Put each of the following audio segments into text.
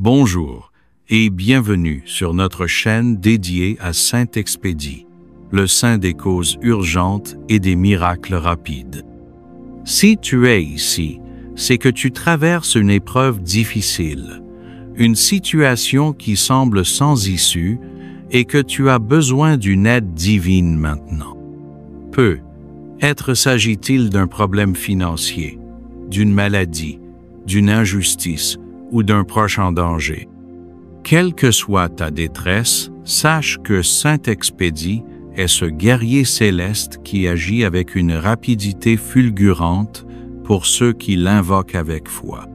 Bonjour et bienvenue sur notre chaîne dédiée à Saint-Expédie, le saint des causes urgentes et des miracles rapides. Si tu es ici, c'est que tu traverses une épreuve difficile, une situation qui semble sans issue et que tu as besoin d'une aide divine maintenant. Peut-être s'agit-il d'un problème financier, d'une maladie, d'une injustice ou d'un proche en danger. Quelle que soit ta détresse, sache que Saint-Expédie est ce guerrier céleste qui agit avec une rapidité fulgurante pour ceux qui l'invoquent avec foi.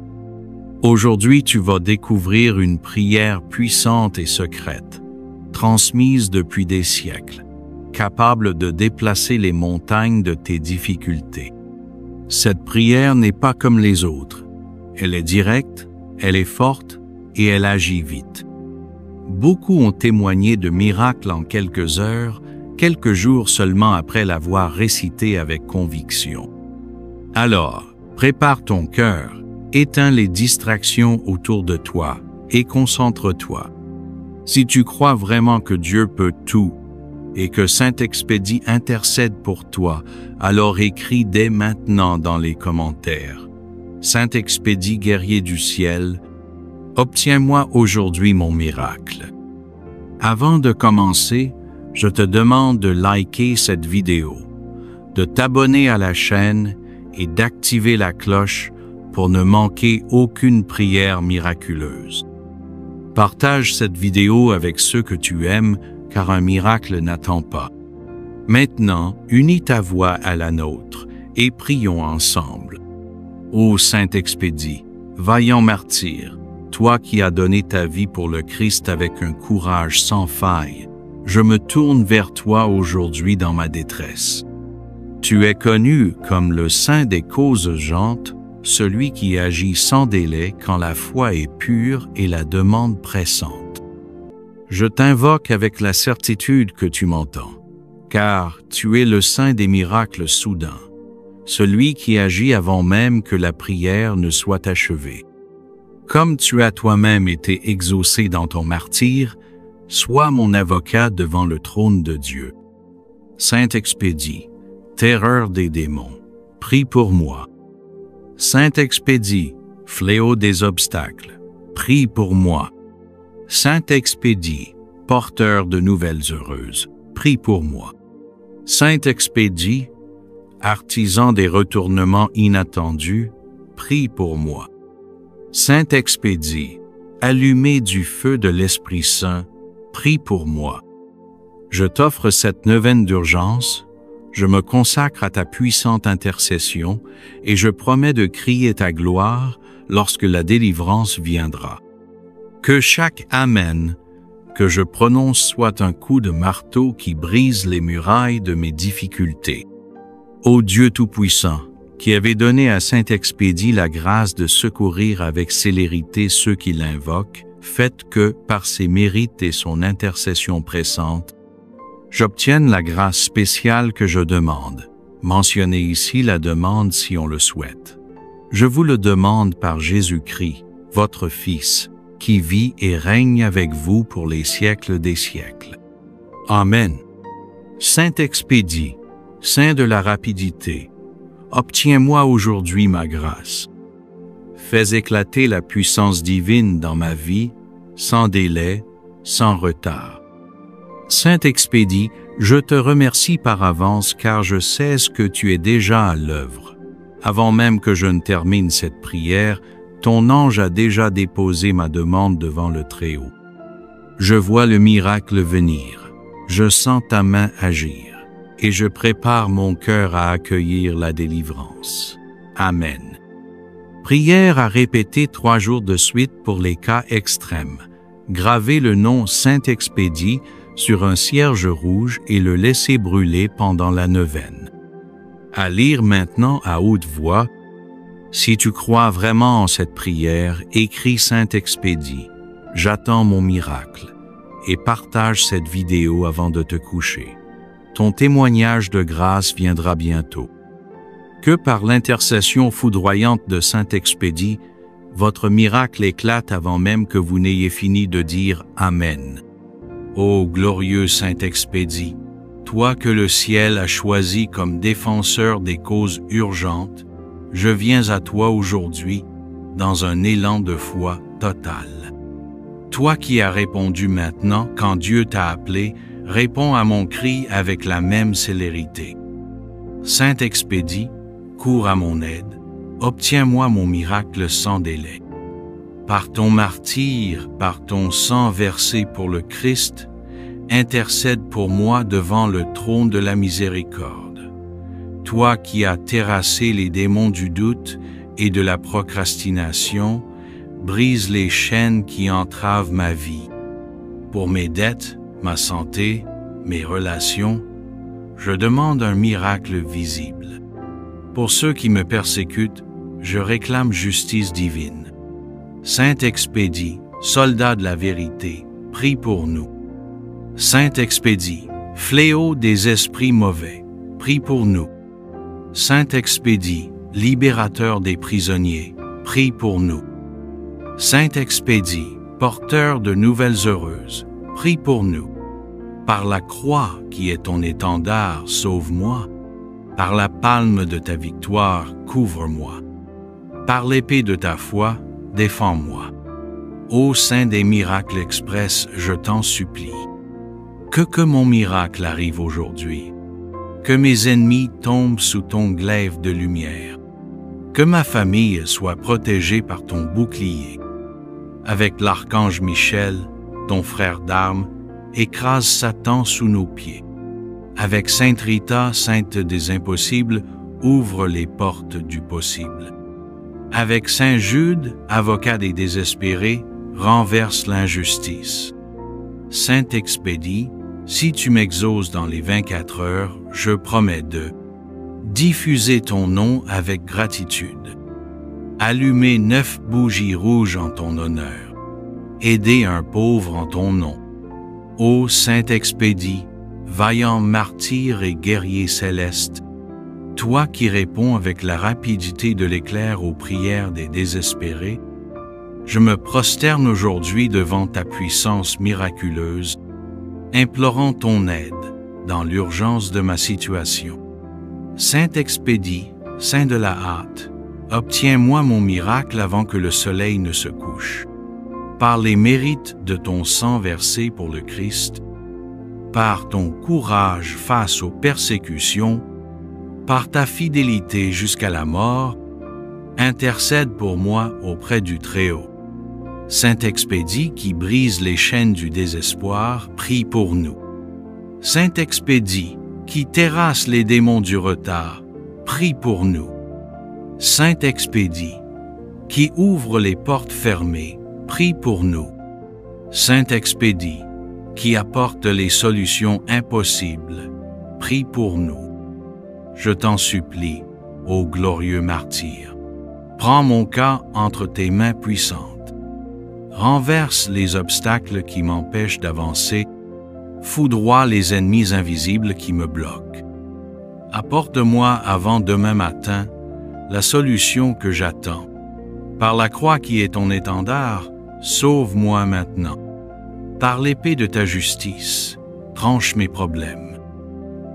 Aujourd'hui, tu vas découvrir une prière puissante et secrète, transmise depuis des siècles, capable de déplacer les montagnes de tes difficultés. Cette prière n'est pas comme les autres. Elle est directe, elle est forte et elle agit vite. Beaucoup ont témoigné de miracles en quelques heures, quelques jours seulement après l'avoir récité avec conviction. Alors, prépare ton cœur, éteins les distractions autour de toi et concentre-toi. Si tu crois vraiment que Dieu peut tout et que Saint-Expédie intercède pour toi, alors écris dès maintenant dans les commentaires. Saint-Expédie, guerrier du ciel, obtiens-moi aujourd'hui mon miracle. Avant de commencer, je te demande de liker cette vidéo, de t'abonner à la chaîne et d'activer la cloche pour ne manquer aucune prière miraculeuse. Partage cette vidéo avec ceux que tu aimes, car un miracle n'attend pas. Maintenant, unis ta voix à la nôtre et prions ensemble. Ô Saint-Expédie, vaillant martyr, toi qui as donné ta vie pour le Christ avec un courage sans faille, je me tourne vers toi aujourd'hui dans ma détresse. Tu es connu comme le saint des causes urgentes, celui qui agit sans délai quand la foi est pure et la demande pressante. Je t'invoque avec la certitude que tu m'entends, car tu es le saint des miracles soudains, celui qui agit avant même que la prière ne soit achevée. Comme tu as toi-même été exaucé dans ton martyre, sois mon avocat devant le trône de Dieu. Saint-Expédie, terreur des démons, prie pour moi. Saint-Expédie, fléau des obstacles, prie pour moi. Saint-Expédie, porteur de nouvelles heureuses, prie pour moi. Saint-Expédie, artisan des retournements inattendus, prie pour moi. Saint-Expédie, allumé du feu de l'Esprit Saint, prie pour moi. Je t'offre cette neuvaine d'urgence, je me consacre à ta puissante intercession et je promets de crier ta gloire lorsque la délivrance viendra. Que chaque Amen que je prononce soit un coup de marteau qui brise les murailles de mes difficultés. Ô Dieu Tout-Puissant, qui avait donné à Saint-Expédie la grâce de secourir avec célérité ceux qui l'invoquent, faites que, par ses mérites et son intercession pressante, j'obtienne la grâce spéciale que je demande. Mentionnez ici la demande si on le souhaite. Je vous le demande par Jésus-Christ, votre Fils, qui vit et règne avec vous pour les siècles des siècles. Amen. Saint-Expédie, saint de la rapidité, obtiens-moi aujourd'hui ma grâce. Fais éclater la puissance divine dans ma vie, sans délai, sans retard. Saint-Expédie, je te remercie par avance car je sais ce que tu es déjà à l'œuvre. Avant même que je ne termine cette prière, ton ange a déjà déposé ma demande devant le Très-Haut. Je vois le miracle venir, je sens ta main agir, et je prépare mon cœur à accueillir la délivrance. Amen. Prière à répéter 3 jours de suite pour les cas extrêmes. Gravez le nom Saint-Expédie sur un cierge rouge et le laisser brûler pendant la neuvaine. À lire maintenant à haute voix. Si tu crois vraiment en cette prière, écris Saint-Expédie, j'attends mon miracle, et partage cette vidéo avant de te coucher. Ton témoignage de grâce viendra bientôt. Que par l'intercession foudroyante de Saint-Expédie, Votre miracle éclate avant même que vous n'ayez fini de dire Amen. Ô glorieux Saint-Expédie, toi que le ciel a choisi comme défenseur des causes urgentes, je viens à toi aujourd'hui dans un élan de foi total. Toi qui as répondu maintenant quand Dieu t'a appelé, réponds à mon cri avec la même célérité. Saint-Expédie, cours à mon aide, obtiens-moi mon miracle sans délai. Par ton martyre, par ton sang versé pour le Christ, intercède pour moi devant le trône de la miséricorde. Toi qui as terrassé les démons du doute et de la procrastination, brise les chaînes qui entravent ma vie. Pour mes dettes, ma santé, mes relations, je demande un miracle visible. Pour ceux qui me persécutent, je réclame justice divine. Saint-Expédie, soldat de la vérité, prie pour nous. Saint-Expédie, fléau des esprits mauvais, prie pour nous. Saint-Expédie, libérateur des prisonniers, prie pour nous. Saint-Expédie, porteur de nouvelles heureuses, prie pour nous. Par la croix qui est ton étendard, sauve-moi. Par la palme de ta victoire, couvre-moi. Par l'épée de ta foi, défends-moi. Ô Saint des miracles express, je t'en supplie. Que mon miracle arrive aujourd'hui. Que mes ennemis tombent sous ton glaive de lumière. Que ma famille soit protégée par ton bouclier. Avec l'archange Michel, ton frère d'armes, écrase Satan sous nos pieds. Avec Sainte Rita, sainte des impossibles, ouvre les portes du possible. Avec Saint Jude, avocat des désespérés, renverse l'injustice. Saint-Expédie, si tu m'exauces dans les 24 heures, je promets de diffuser ton nom avec gratitude, allumer 9 bougies rouges en ton honneur, aider un pauvre en ton nom. Ô Saint-Expédie, vaillant martyr et guerrier céleste, toi qui réponds avec la rapidité de l'éclair aux prières des désespérés, je me prosterne aujourd'hui devant ta puissance miraculeuse, implorant ton aide dans l'urgence de ma situation. Saint-Expédie, Saint de la hâte, obtiens-moi mon miracle avant que le soleil ne se couche. Par les mérites de ton sang versé pour le Christ, par ton courage face aux persécutions, par ta fidélité jusqu'à la mort, intercède pour moi auprès du Très-Haut. Saint-Expédie qui brise les chaînes du désespoir, prie pour nous. Saint-Expédie qui terrasse les démons du retard, prie pour nous. Saint-Expédie qui ouvre les portes fermées, prie pour nous. Saint-Expédie qui apporte les solutions impossibles, prie pour nous. Je t'en supplie, ô glorieux martyr, prends mon cas entre tes mains puissantes. Renverse les obstacles qui m'empêchent d'avancer, foudroie les ennemis invisibles qui me bloquent. Apporte-moi avant demain matin la solution que j'attends. Par la croix qui est ton étendard, sauve-moi maintenant. Par l'épée de ta justice, tranche mes problèmes.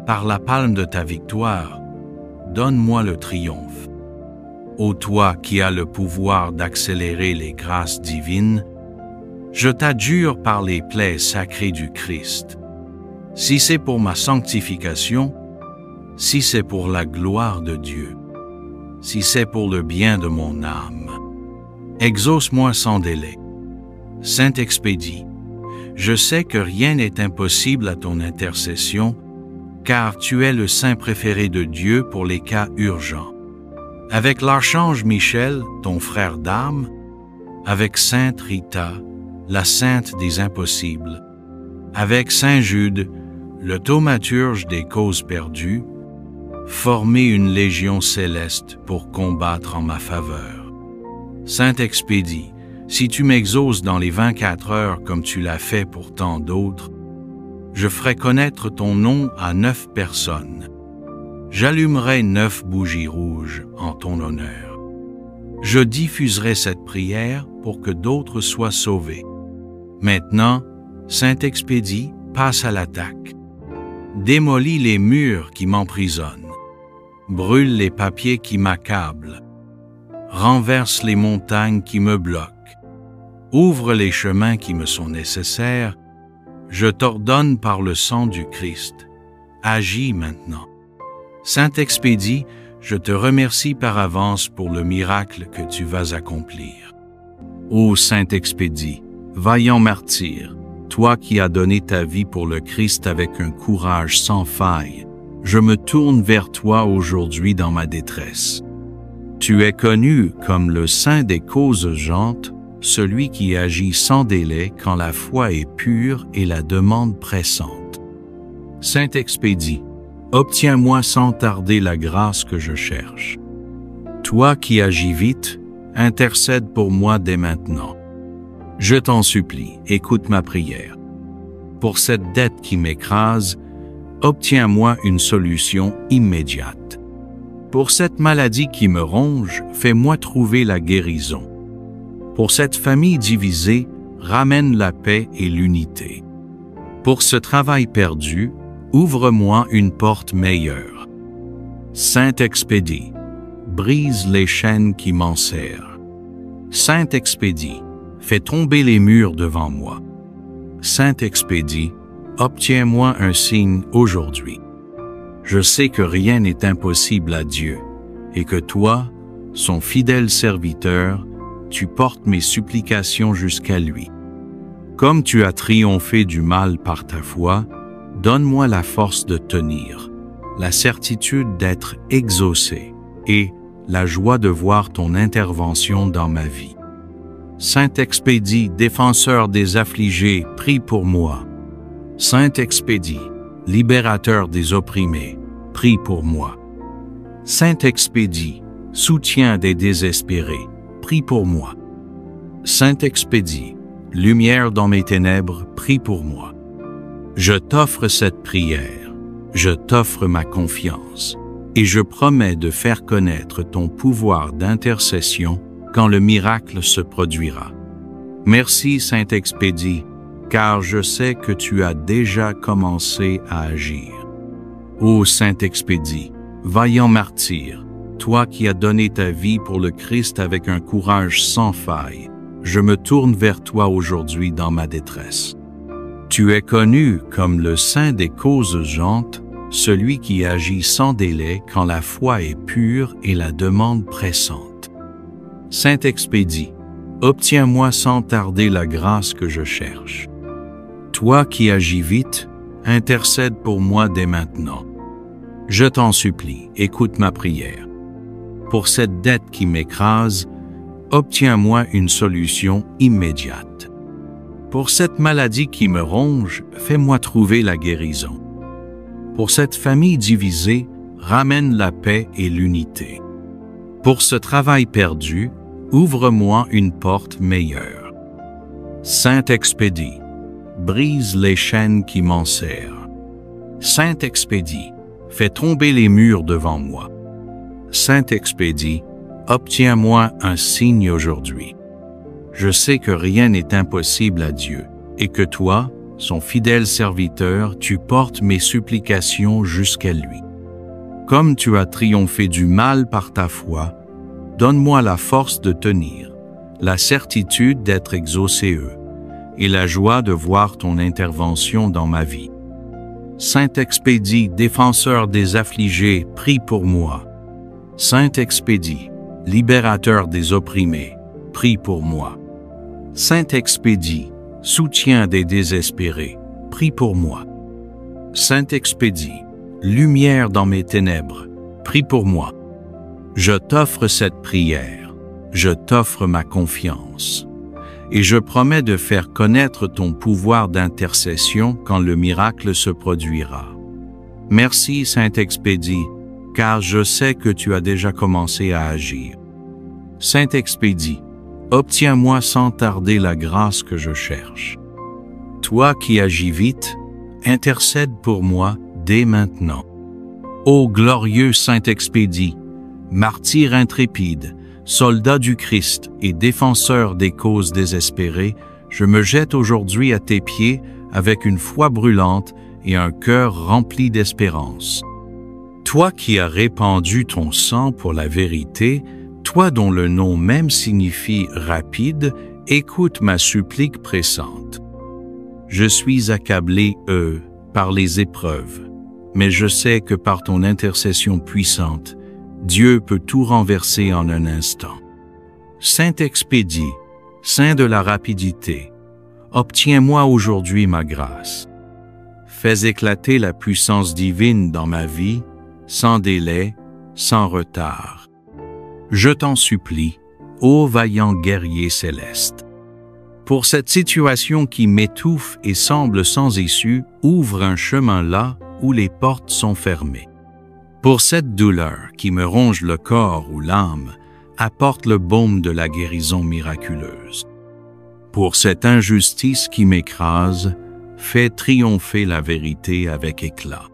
Par la palme de ta victoire, donne-moi le triomphe. Ô toi qui as le pouvoir d'accélérer les grâces divines, je t'adjure par les plaies sacrées du Christ. Si c'est pour ma sanctification, si c'est pour la gloire de Dieu, si c'est pour le bien de mon âme, exauce-moi sans délai. Saint-Expédie, je sais que rien n'est impossible à ton intercession, car tu es le saint préféré de Dieu pour les cas urgents. Avec l'archange Michel, ton frère d'armes, avec Sainte Rita, la sainte des impossibles, avec Saint Jude, le thaumaturge des causes perdues, formez une légion céleste pour combattre en ma faveur. Saint-Expédie, si tu m'exauces dans les 24 heures comme tu l'as fait pour tant d'autres, je ferai connaître ton nom à 9 personnes. J'allumerai 9 bougies rouges en ton honneur. Je diffuserai cette prière pour que d'autres soient sauvés. Maintenant, Saint-Expédie, passe à l'attaque. Démolis les murs qui m'emprisonnent. Brûle les papiers qui m'accablent. Renverse les montagnes qui me bloquent. Ouvre les chemins qui me sont nécessaires. Je t'ordonne par le sang du Christ. Agis maintenant. Saint-Expédie, je te remercie par avance pour le miracle que tu vas accomplir. Ô Saint-Expédie, vaillant martyr, toi qui as donné ta vie pour le Christ avec un courage sans faille, je me tourne vers toi aujourd'hui dans ma détresse. Tu es connu comme le saint des causes urgentes, celui qui agit sans délai quand la foi est pure et la demande pressante. Saint-Expédie, obtiens-moi sans tarder la grâce que je cherche. Toi qui agis vite, intercède pour moi dès maintenant. Je t'en supplie, écoute ma prière. Pour cette dette qui m'écrase, obtiens-moi une solution immédiate. Pour cette maladie qui me ronge, fais-moi trouver la guérison. Pour cette famille divisée, ramène la paix et l'unité. Pour ce travail perdu, ouvre-moi une porte meilleure. Saint-Expédie, brise les chaînes qui m'enserrent. Saint-Expédie, fais tomber les murs devant moi. Saint-Expédie, obtiens-moi un signe aujourd'hui. Je sais que rien n'est impossible à Dieu et que toi, son fidèle serviteur, tu portes mes supplications jusqu'à lui. Comme tu as triomphé du mal par ta foi, donne-moi la force de tenir, la certitude d'être exaucé et la joie de voir ton intervention dans ma vie. Saint-Expédie, défenseur des affligés, prie pour moi. Saint-Expédie, libérateur des opprimés, prie pour moi. Saint-Expédie, soutien des désespérés, prie pour moi. Saint-Expédie, lumière dans mes ténèbres, prie pour moi. Je t'offre cette prière, je t'offre ma confiance, et je promets de faire connaître ton pouvoir d'intercession quand le miracle se produira. Merci Saint-Expédie, car je sais que tu as déjà commencé à agir. Ô Saint-Expédie, vaillant martyr, toi qui as donné ta vie pour le Christ avec un courage sans faille, je me tourne vers toi aujourd'hui dans ma détresse. Tu es connu comme le saint des causes urgentes, celui qui agit sans délai quand la foi est pure et la demande pressante. Saint-Expédie, obtiens-moi sans tarder la grâce que je cherche. Toi qui agis vite, intercède pour moi dès maintenant. Je t'en supplie, écoute ma prière. Pour cette dette qui m'écrase, obtiens-moi une solution immédiate. Pour cette maladie qui me ronge, fais-moi trouver la guérison. Pour cette famille divisée, ramène la paix et l'unité. Pour ce travail perdu, ouvre-moi une porte meilleure. Saint-Expédie, brise les chaînes qui m'enserrent. Saint-Expédie, fais tomber les murs devant moi. Saint-Expédie, obtiens-moi un signe aujourd'hui. Je sais que rien n'est impossible à Dieu et que toi, son fidèle serviteur, tu portes mes supplications jusqu'à lui. Comme tu as triomphé du mal par ta foi, donne-moi la force de tenir, la certitude d'être exaucé et la joie de voir ton intervention dans ma vie. Saint-Expédie, défenseur des affligés, prie pour moi. Saint-Expédie, libérateur des opprimés, prie pour moi. Saint-Expédie, soutien des désespérés, prie pour moi. Saint-Expédie, lumière dans mes ténèbres, prie pour moi. Je t'offre cette prière, je t'offre ma confiance, et je promets de faire connaître ton pouvoir d'intercession quand le miracle se produira. Merci Saint-Expédie, car je sais que tu as déjà commencé à agir. Saint-Expédie, obtiens-moi sans tarder la grâce que je cherche. Toi qui agis vite, intercède pour moi dès maintenant. Ô glorieux Saint-Expédie, martyr intrépide, soldat du Christ et défenseur des causes désespérées, je me jette aujourd'hui à tes pieds avec une foi brûlante et un cœur rempli d'espérance. Toi qui as répandu ton sang pour la vérité, toi dont le nom même signifie rapide, écoute ma supplique pressante. Je suis accablé, par les épreuves, mais je sais que par ton intercession puissante, Dieu peut tout renverser en un instant. Saint Expédie, Saint de la rapidité, obtiens-moi aujourd'hui ma grâce. Fais éclater la puissance divine dans ma vie, sans délai, sans retard. Je t'en supplie, ô vaillant guerrier céleste. Pour cette situation qui m'étouffe et semble sans issue, ouvre un chemin là où les portes sont fermées. Pour cette douleur qui me ronge le corps ou l'âme, apporte le baume de la guérison miraculeuse. Pour cette injustice qui m'écrase, fais triompher la vérité avec éclat.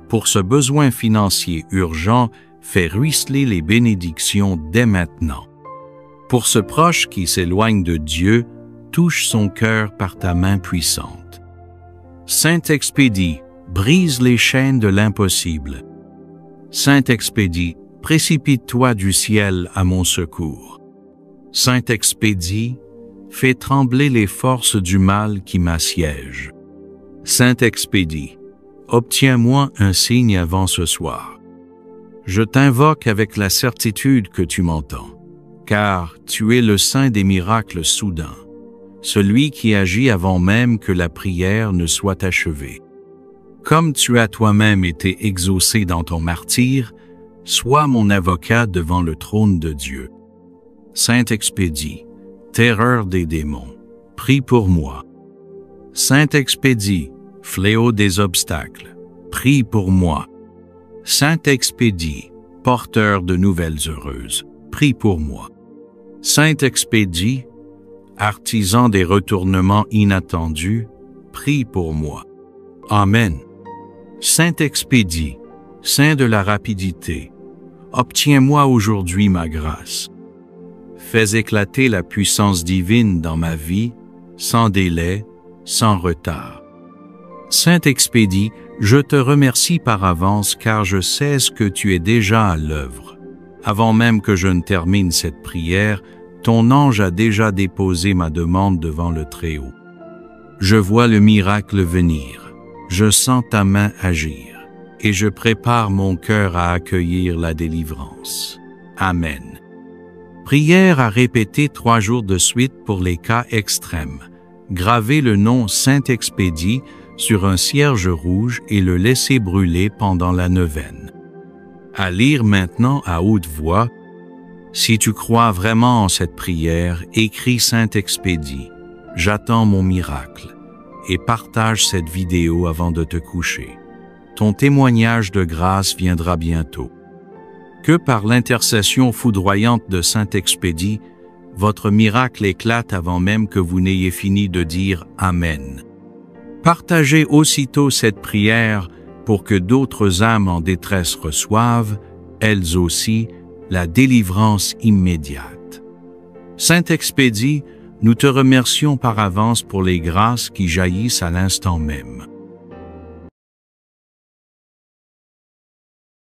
Pour ce besoin financier urgent, fais ruisseler les bénédictions dès maintenant. Pour ce proche qui s'éloigne de Dieu, touche son cœur par ta main puissante. Saint Expédie, brise les chaînes de l'impossible. Saint Expédie, précipite-toi du ciel à mon secours. Saint Expédie, fais trembler les forces du mal qui m'assiègent. Saint Expédie, obtiens-moi un signe avant ce soir. Je t'invoque avec la certitude que tu m'entends, car tu es le saint des miracles soudains, celui qui agit avant même que la prière ne soit achevée. Comme tu as toi-même été exaucé dans ton martyre, sois mon avocat devant le trône de Dieu. Saint Expédie, terreur des démons, prie pour moi. Saint Expédie, fléau des obstacles, prie pour moi. Saint Expédie, porteur de nouvelles heureuses, prie pour moi. Saint Expédie, artisan des retournements inattendus, prie pour moi. Amen. Saint Expédie, Saint de la rapidité, obtiens-moi aujourd'hui ma grâce. Fais éclater la puissance divine dans ma vie, sans délai, sans retard. Saint Expédie, je te remercie par avance car je sais ce que tu es déjà à l'œuvre. Avant même que je ne termine cette prière, ton ange a déjà déposé ma demande devant le Très-Haut. Je vois le miracle venir, je sens ta main agir, et je prépare mon cœur à accueillir la délivrance. Amen. Prière à répéter 3 jours de suite pour les cas extrêmes. Gravez le nom Saint Expédie sur un cierge rouge et le laisser brûler pendant la neuvaine. À lire maintenant à haute voix. Si tu crois vraiment en cette prière, écris Saint Expédie. J'attends mon miracle et partage cette vidéo avant de te coucher. Ton témoignage de grâce viendra bientôt. Que par l'intercession foudroyante de Saint Expédie, votre miracle éclate avant même que vous n'ayez fini de dire Amen. Partagez aussitôt cette prière pour que d'autres âmes en détresse reçoivent, elles aussi, la délivrance immédiate. Saint Expédie, nous te remercions par avance pour les grâces qui jaillissent à l'instant même.